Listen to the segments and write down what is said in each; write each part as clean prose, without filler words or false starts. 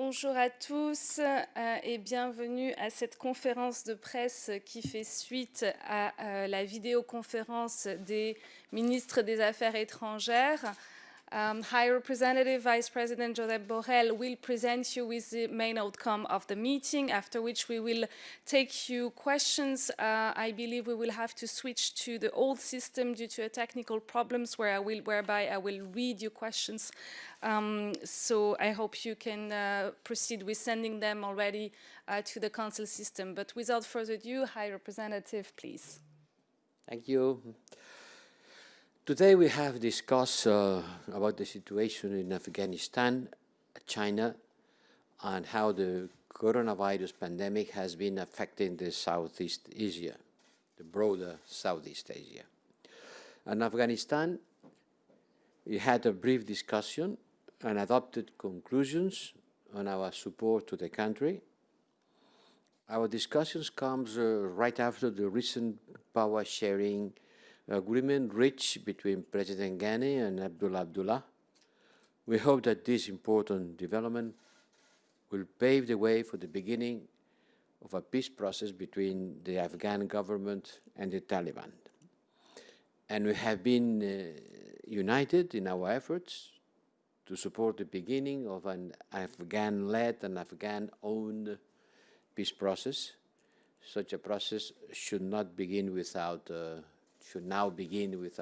Bonjour à tous et bienvenue à cette conférence de presse qui fait suite à la vidéoconférence des ministres des Affaires étrangères. High Representative Vice President Josep Borrell will present you with the main outcome of the meeting, after which we will take you questions. I believe we will have to switch to the old system due to technical problems whereby I will read your questions. So I hope you can proceed with sending them already to the Council system. But without further ado, High Representative, please. Thank you. Today we have discussed about the situation in Afghanistan, China, and how the coronavirus pandemic has been affecting the Southeast Asia, the broader Southeast Asia. In Afghanistan, we had a brief discussion and adopted conclusions on our support to the country. Our discussions comes right after the recent power sharing agreement reached between President Ghani and Abdullah. We hope that this important development will pave the way for the beginning of a peace process between the Afghan government and the Taliban. And we have been united in our efforts to support the beginning of an Afghan-led and Afghan-owned peace process. Such a process should now begin without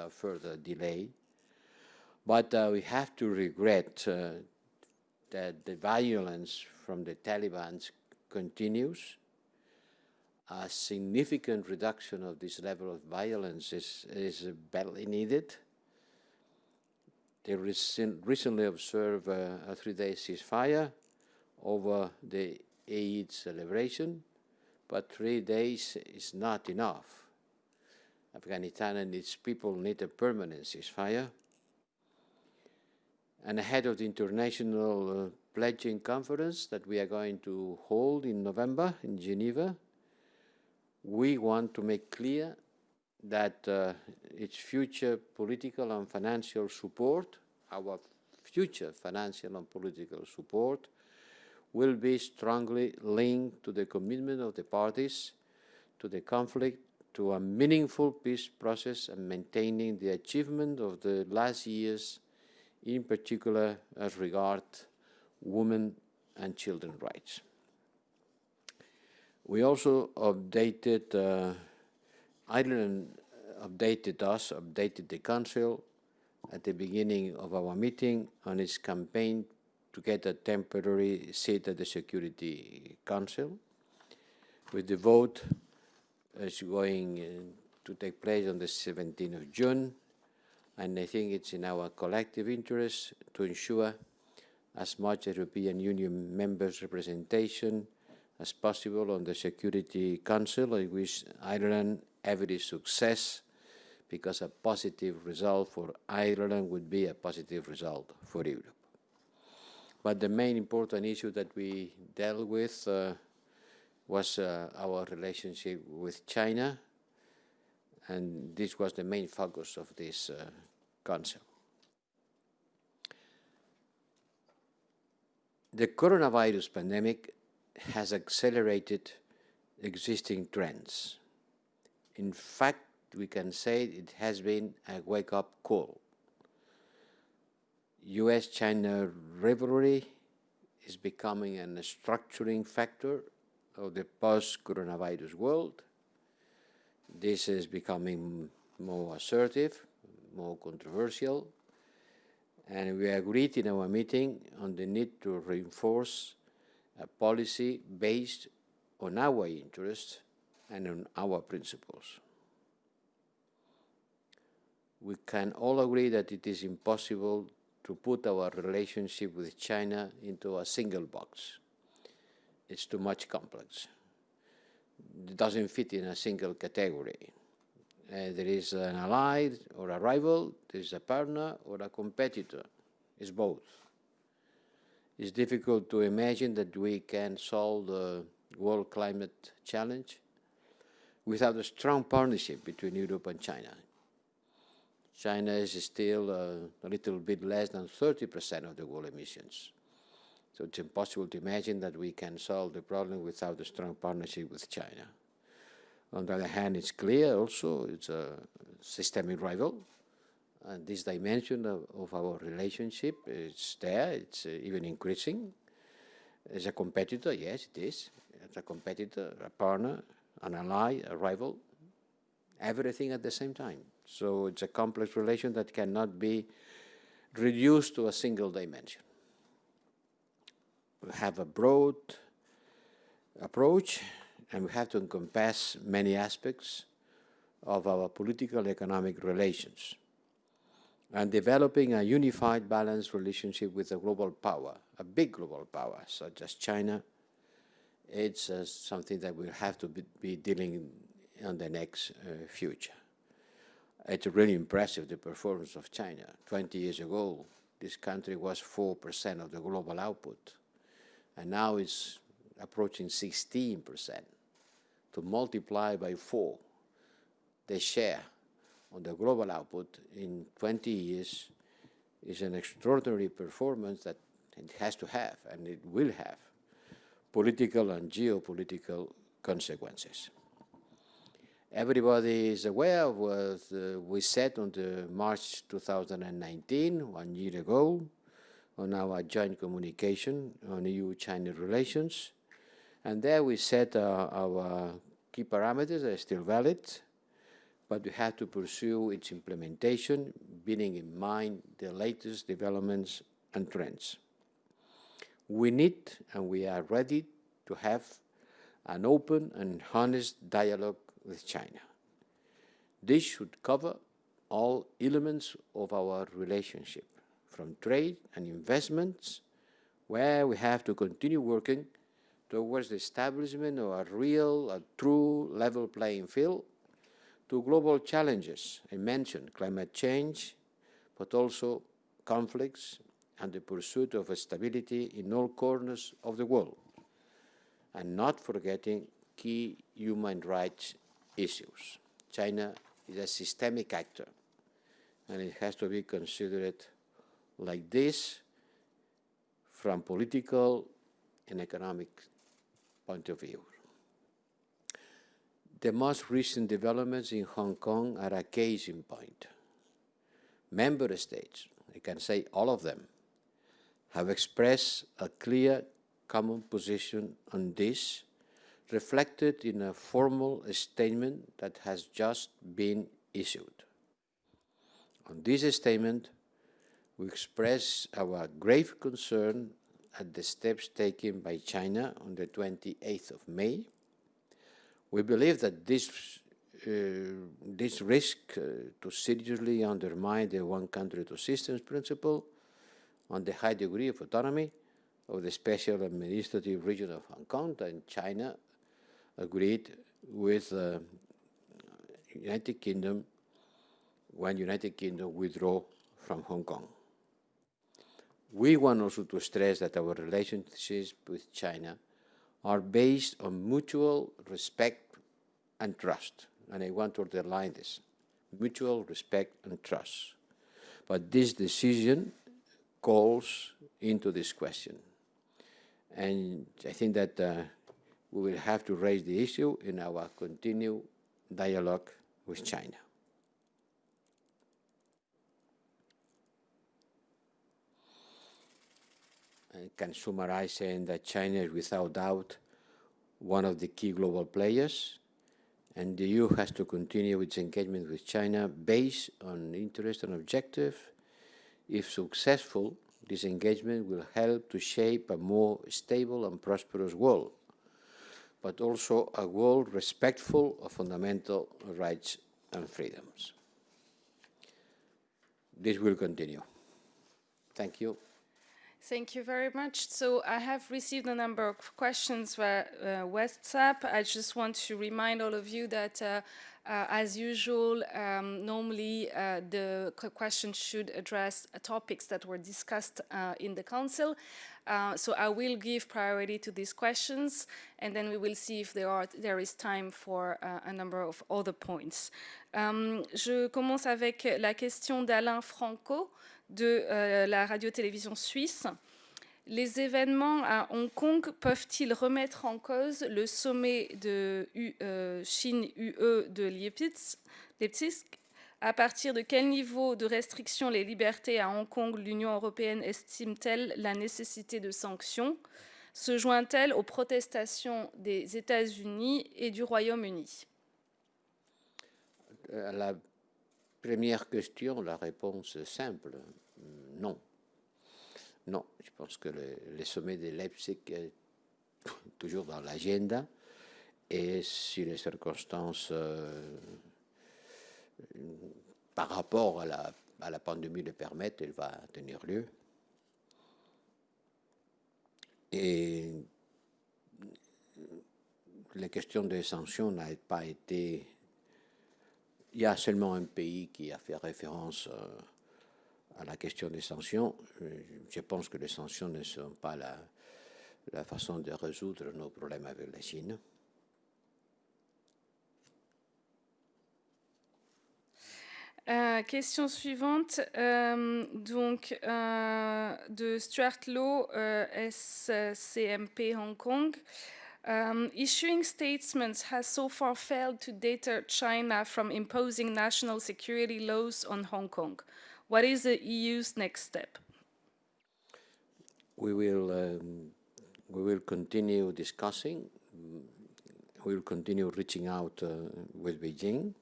further delay. But we have to regret that the violence from the Taliban continues. A significant reduction of this level of violence is badly needed. They recently observed a 3-day ceasefire over the Eid celebration, but 3 days is not enough. Afghanistan and its people need a permanent ceasefire. And ahead of the international pledging conference that we are going to hold in November in Geneva, we want to make clear that its future political and financial support, our future financial and political support, will be strongly linked to the commitment of the parties to the conflict, to a meaningful peace process and maintaining the achievement of the last years, in particular as regards women and children's rights. We also updated Ireland updated the Council at the beginning of our meeting on its campaign to get a temporary seat at the Security Council, with the vote is going to take place on the 17th of June, and I think it's in our collective interest to ensure as much European Union members' representation as possible on the Security Council. I wish Ireland every success, because a positive result for Ireland would be a positive result for Europe. But the main important issue that we dealt with was our relationship with China, and this was the main focus of this Council. The coronavirus pandemic has accelerated existing trends. In fact, we can say it has been a wake-up call. US-China rivalry is becoming a structuring factor of the post-coronavirus world. This is becoming more assertive, more controversial, and we agreed in our meeting on the need to reinforce a policy based on our interests and on our principles. We can all agree that it is impossible to put our relationship with China into a single box. It's too much complex. It doesn't fit in a single category. There is an ally or a rival, there is a partner or a competitor. It's both. It's difficult to imagine that we can solve the world climate challenge without a strong partnership between Europe and China. China is still a little bit less than 30% of the world emissions. So it's impossible to imagine that we can solve the problem without a strong partnership with China. On the other hand, it's clear also it's a systemic rival, and this dimension of our relationship is there, it's even increasing. As a competitor, yes, it is. As a competitor, a partner, an ally, a rival, everything at the same time. So it's a complex relation that cannot be reduced to a single dimension. We have a broad approach, and we have to encompass many aspects of our political economic relations. And developing a unified, balanced relationship with a global power, a big global power, such as China, it's something that we'll have to be dealing in the next future. It's really impressive, the performance of China. 20 years ago, this country was 4% of the global output, and now it's approaching 16%. To multiply by 4 the share on the global output in 20 years is an extraordinary performance that it has to have, and it will have, political and geopolitical consequences. Everybody is aware of what we said on the March 2019, 1 year ago, on our joint communication on EU-China relations. And there we set our key parameters that are still valid, but we have to pursue its implementation, bearing in mind the latest developments and trends. We need, and we are ready to have, an open and honest dialogue with China. This should cover all elements of our relationship, from trade and investments, where we have to continue working towards the establishment of a real, a true level playing field, to global challenges. I mentioned climate change, but also conflicts and the pursuit of stability in all corners of the world, and not forgetting key human rights issues. China is a systemic actor, and it has to be considered like this from political and economic point of view. The most recent developments in Hong Kong are a case in point. Member states, I can say all of them, have expressed a clear common position on this, reflected in a formal statement that has just been issued. On this statement, we express our grave concern at the steps taken by China on the 28th of May. We believe that this risk to seriously undermine the one country, two systems principle on the high degree of autonomy of the special administrative region of Hong Kong, and China agreed with United Kingdom when United Kingdom withdrew from Hong Kong. We want also to stress that our relationships with China are based on mutual respect and trust. And I want to underline this, mutual respect and trust. But this decision calls into this question. And I think that we will have to raise the issue in our continued dialogue with China. I can summarize saying that China is without doubt one of the key global players, and the EU has to continue its engagement with China based on interest and objective. If successful, this engagement will help to shape a more stable and prosperous world, but also a world respectful of fundamental rights and freedoms. This will continue. Thank you. Thank you very much. So I have received a number of questions via WhatsApp. I just want to remind all of you that, as usual, normally the questions should address topics that were discussed in the Council. So I will give priority to these questions, and then we will see if there is time for a number of other points. Je commence avec la question d'Alain Franco de la radio-télévision suisse. Les événements à Hong Kong peuvent-ils remettre en cause le sommet de Chine-UE de Leipzig? À partir de quel niveau de restriction les libertés à Hong Kong l'Union européenne estime-t-elle la nécessité de sanctions? Se joint-elle aux protestations des États-Unis et du Royaume-Uni? La première question, la réponse est simple, non. Non, je pense que le sommet de Leipzig est toujours dans l'agenda et si les circonstances par rapport à la pandémie le permettent, il va tenir lieu. Et la question des sanctions n'a pas été... Il y a seulement un pays qui a fait référence à la question des sanctions. Je pense que les sanctions ne sont pas la façon de résoudre nos problèmes avec la Chine. Question suivante, de Stuart Law, SCMP Hong Kong. Issuing statements has so far failed to deter China from imposing national security laws on Hong Kong. What is the EU's next step? We will continue discussing. We will continue reaching out with Beijing.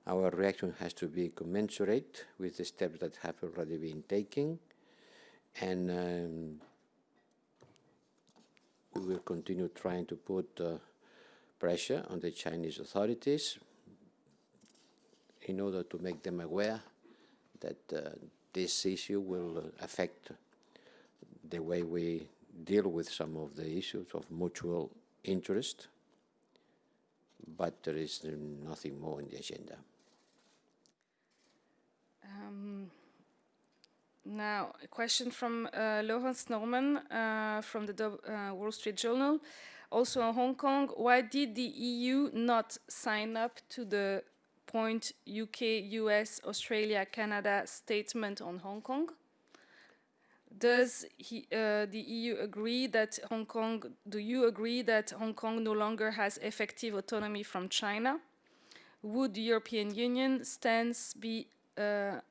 Our reaction has to be commensurate with the steps that have already been taken, and we will continue trying to put pressure on the Chinese authorities in order to make them aware that this issue will affect the way we deal with some of the issues of mutual interest, but there is nothing more in the agenda. Now, a question from Lawrence Norman from the Wall Street Journal. Also in Hong Kong, why did the EU not sign up to the point UK, US, Australia, Canada statement on Hong Kong? Does the EU agree that Hong Kong, do you agree that Hong Kong no longer has effective autonomy from China? Would the European Union stance be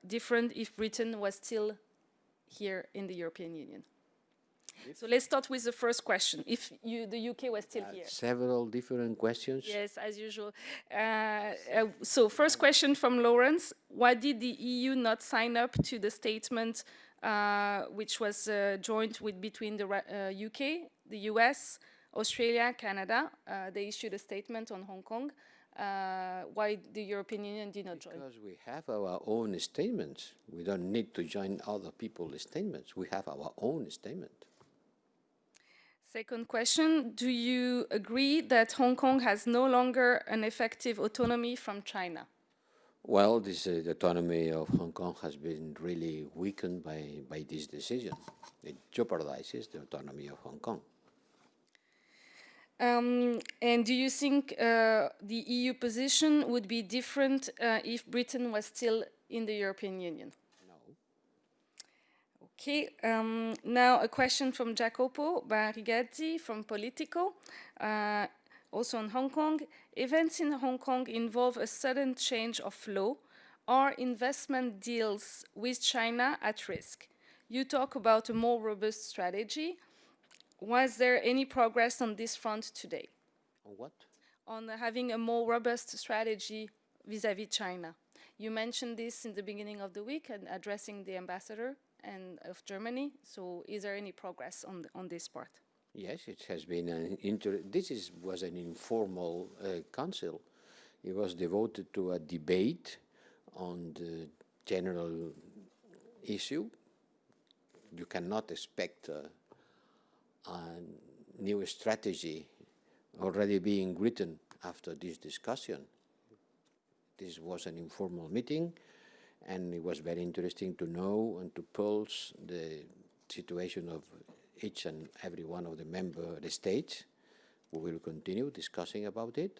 different if Britain was still here in the European Union? So let's start with the first question. If the UK was still here. Several different questions. Yes, as usual. So first question from Lawrence. Why did the EU not sign up to the statement which was joint between the UK, the US, Australia, Canada? They issued a statement on Hong Kong. Why the European Union did not join? Because we have our own statements. We don't need to join other people's statements. We have our own statement. Second question, do you agree that Hong Kong has no longer an effective autonomy from China? Well, the autonomy of Hong Kong has been really weakened by this decision. It jeopardizes the autonomy of Hong Kong. And do you think the EU position would be different if Britain was still in the European Union? No. Okay, now a question from Jacopo Barigazzi from Politico, also in Hong Kong. Events in Hong Kong involve a sudden change of law. Are investment deals with China at risk? You talk about a more robust strategy. Was there any progress on this front today? On what? On having a more robust strategy vis-à-vis China. You mentioned this in the beginning of the week and addressing the ambassador of Germany. So is there any progress on this part? Yes, it has been was an informal council. It was devoted to a debate on the general issue. You cannot expect a new strategy already being written after this discussion. This was an informal meeting, and it was very interesting to know and to pulse the situation of each and every one of the member states. We will continue discussing about it,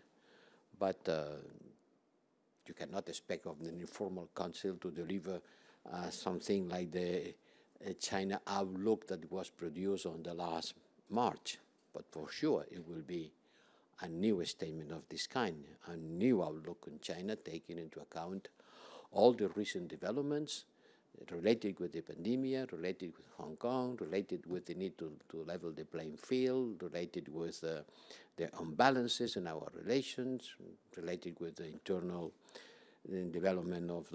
but you cannot expect of an informal council to deliver something like the China outlook that was produced on the last March. But for sure, it will be a new statement of this kind, a new outlook on China, taking into account all the recent developments related with the pandemic, related with Hong Kong, related with the need to level the playing field, related with the imbalances in our relations, related with the internal development of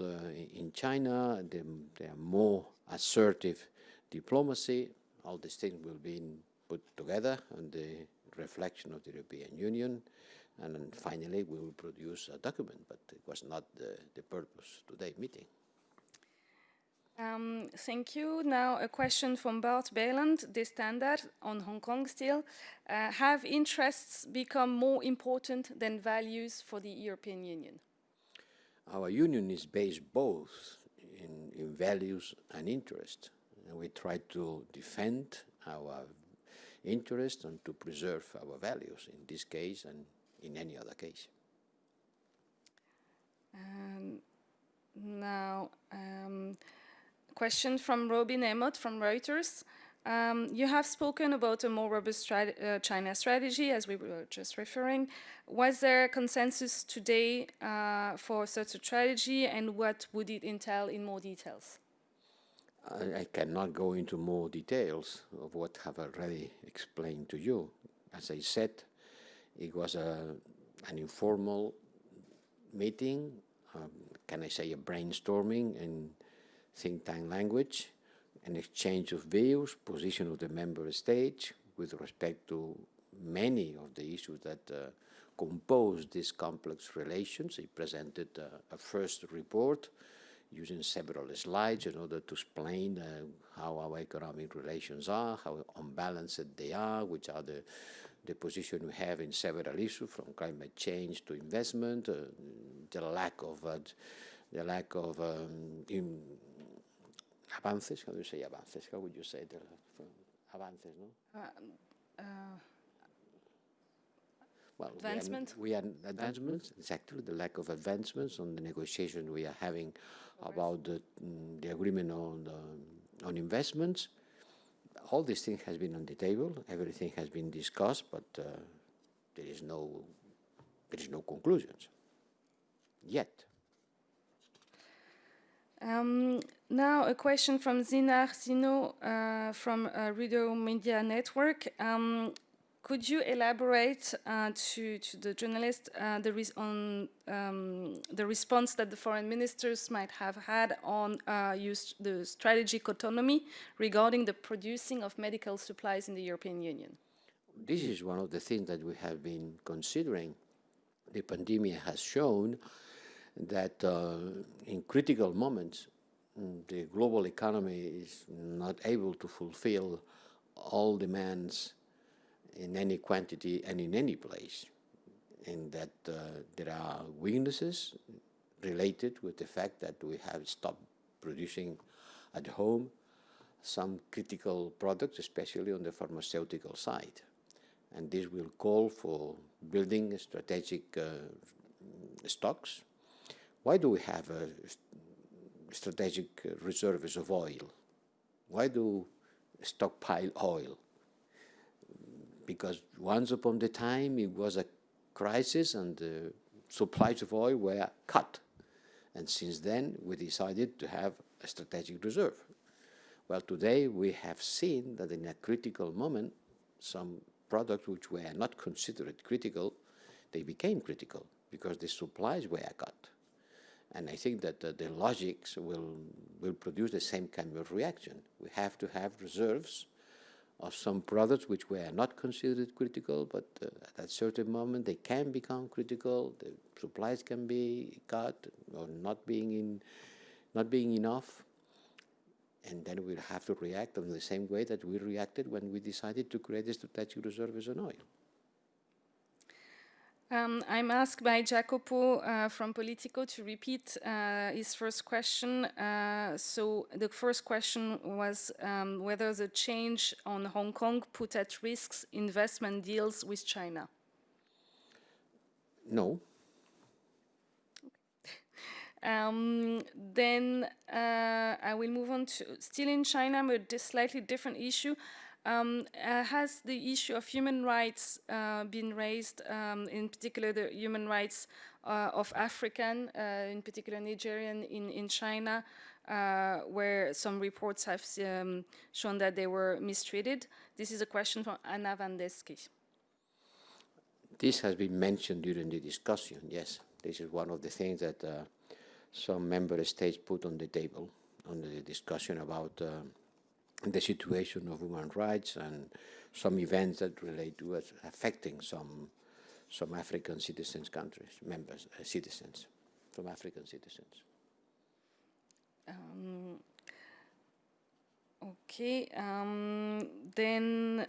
in China, the more assertive diplomacy. All these things will be put together on the reflection of the European Union, and then finally we will produce a document, but it was not the purpose of today's meeting. Thank you. Now a question from Bart Beiland, De Standard, on Hong Kong still. Have interests become more important than values for the European Union? Our union is based both in values and interest, and we try to defend our interest and to preserve our values in this case and in any other case. Now, question from Robin Emmott from Reuters. You have spoken about a more robust China strategy, as we were just referring. Was there a consensus today for such a strategy, and what would it entail in more details? I cannot go into more details of what I have already explained to you. As I said, it was an informal meeting, can I say a brainstorming in think tank language, an exchange of views, position of the member states with respect to many of the issues that compose these complex relations. He presented a first report using several slides in order to explain how our economic relations are, how unbalanced they are, which are the position we have in several issues, from climate change to investment, the lack of avances. How do you say avances? How would you say avances? No. Well, advancement. We had advancements. Exactly, the lack of advancements on the negotiations we are having about the agreement on investments. All these things has been on the table. Everything has been discussed, but there is no conclusions yet. Now a question from Zinar Sino from Radio Media Network. Could you elaborate to the journalist on the response that the foreign ministers might have had on the strategic autonomy regarding the producing of medical supplies in the European Union? This is one of the things that we have been considering. The pandemic has shown that in critical moments, the global economy is not able to fulfill all demands in any quantity and in any place, and that there are weaknesses related with the fact that we have stopped producing at home some critical products, especially on the pharmaceutical side. And this will call for building strategic stocks. Why do we have strategic reserves of oil? Why do stockpile oil? Because once upon the time it was a crisis and the supplies of oil were cut. And since then we decided to have a strategic reserve. Well, today we have seen that in a critical moment, some products which were not considered critical, they became critical because the supplies were cut. And I think that the logics will produce the same kind of reaction. We have to have reserves of some products which were not considered critical, but at a certain moment they can become critical. The supplies can be cut or not being enough, and then we'll have to react in the same way that we reacted when we decided to create the strategic reserves on oil. I'm asked by Jacopo from Politico to repeat his first question. So the first question was whether the change on Hong Kong put at risk investment deals with China. No. Then I will move on to, still in China, but a slightly different issue. Has the issue of human rights been raised, in particular the human rights of African, in particular Nigerian in China, where some reports have shown that they were mistreated? This is a question from Anna Van Deske. This has been mentioned during the discussion, yes. This is one of the things that some member states put on the table on the discussion about the situation of human rights and some events that relate to us affecting some African citizens countries, members, citizens, from African citizens. Okay, then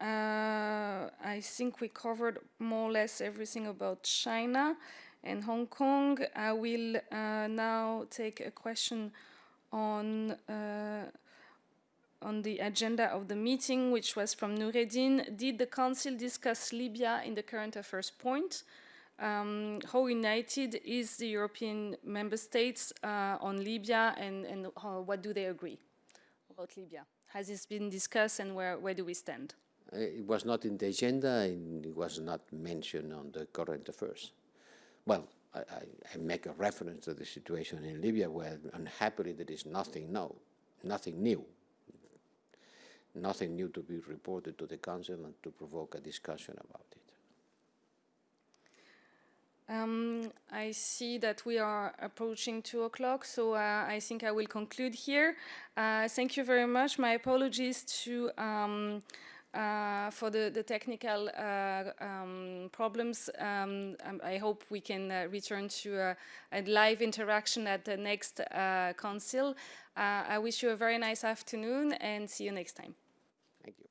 I think we covered more or less everything about China and Hong Kong. I will now take a question on the agenda of the meeting, which was from Noureddin. Did the Council discuss Libya in the current affairs point? How united is the European member states on Libya, and what do they agree about Libya? Has this been discussed, and where do we stand? It was not in the agenda, and it was not mentioned on the current affairs. Well, I make a reference to the situation in Libya, where unhappily there is nothing new. Nothing new to be reported to the Council and to provoke a discussion about it. I see that we are approaching 2 o'clock, so I think I will conclude here. Thank you very much. My apologies to for the technical problems. I hope we can return to a live interaction at the next Council. I wish you a very nice afternoon and see you next time. Thank you.